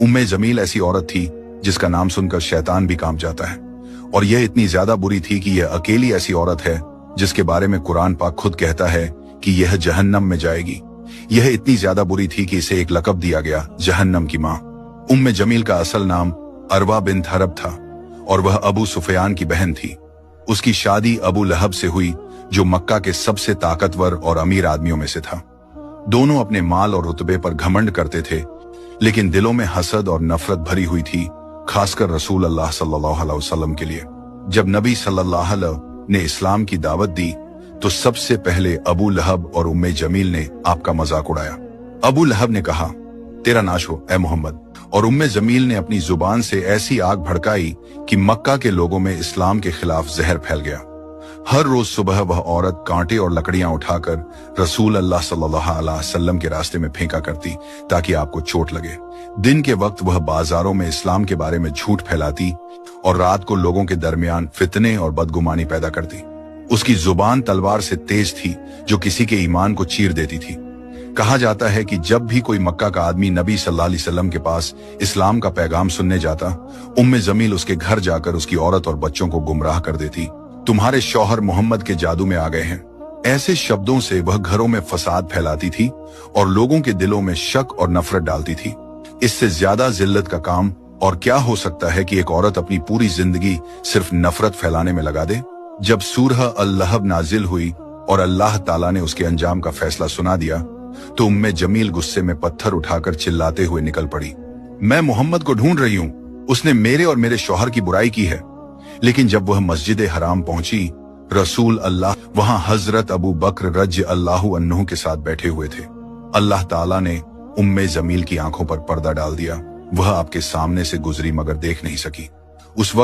उम्मे जमील ऐसी औरत थी जिसका नाम सुनकर शैतान भी कांप जाता है, और यह इतनी ज्यादा बुरी थी कि यह अकेली ऐसी औरत है जिसके बारे में कुरान पाक खुद कहता है कि यह जहन्नम में जाएगी। यह इतनी ज्यादा बुरी थी कि इसे एक लक़ब दिया गया, जहन्नम की माँ। उम्मे जमील का असल नाम अरवा बिन्त हरब था और वह अबू सुफियान की बहन थी। उसकी शादी अबू लहब से हुई, जो मक्का के सबसे ताकतवर और अमीर आदमियों में से था। दोनों अपने माल और रुतबे पर घमंड करते थे, लेकिन दिलों में हसद और नफरत भरी हुई थी, खासकर रसूल अल्लाह सल्लल्लाहु अलैहि वसल्लम के लिए। जब नबी सल्लल्लाहु अलैहि ने इस्लाम की दावत दी तो सबसे पहले अबू लहब और उम्मे जमील ने आपका मजाक उड़ाया। अबू लहब ने कहा, तेरा नाश हो ए मोहम्मद, और उम्मे जमील ने अपनी जुबान से ऐसी आग भड़काई कि मक्का के लोगों में इस्लाम के खिलाफ जहर फैल गया। हर रोज सुबह वह औरत कांटे और लकड़ियां उठाकर रसूल अल्लाह सल्लल्लाहु अलैहि वसल्लम के रास्ते में फेंका करती ताकि आपको चोट लगे। दिन के वक्त वह बाजारों में इस्लाम के बारे में झूठ फैलाती और रात को लोगों के दरमियान फितने और बदगुमानी पैदा करती। उसकी जुबान तलवार से तेज थी जो किसी के ईमान को चीर देती थी। कहा जाता है कि जब भी कोई मक्का का आदमी नबी सल्लल्लाहु अलैहि वसल्लम के पास इस्लाम का पैगाम सुनने जाता, उम्मे जमील उसके घर जाकर उसकी औरत और बच्चों को गुमराह कर देती। तुम्हारे शौहर मोहम्मद के जादू में आ गए हैं। ऐसे शब्दों से वह घरों में फसाद फैलाती थी और लोगों के दिलों में शक और नफरत डालती थी। इससे ज्यादा जिल्लत का काम और क्या हो सकता है कि एक औरत अपनी पूरी जिंदगी सिर्फ नफरत फैलाने में लगा दे। जब सूरह अल-लहब नाजिल हुई और अल्लाह ताला ने उसके अंजाम का फैसला सुना दिया तो उम्मे जमील गुस्से में पत्थर उठाकर चिल्लाते हुए निकल पड़ी, मैं मोहम्मद को ढूंढ रही हूँ, उसने मेरे और मेरे शौहर की बुराई की है। लेकिन जब वह मस्जिद हराम पहुंची, रसूल अल्लाह वहां हजरत अबू बकर रज़ी अल्लाहु अन्हु के साथ बैठे हुए थे। अल्लाह ताला ने उम्मे जमील की आंखों पर पर्दा डाल दिया। वह आपके सामने से गुजरी मगर देख नहीं सकी। उस वक्त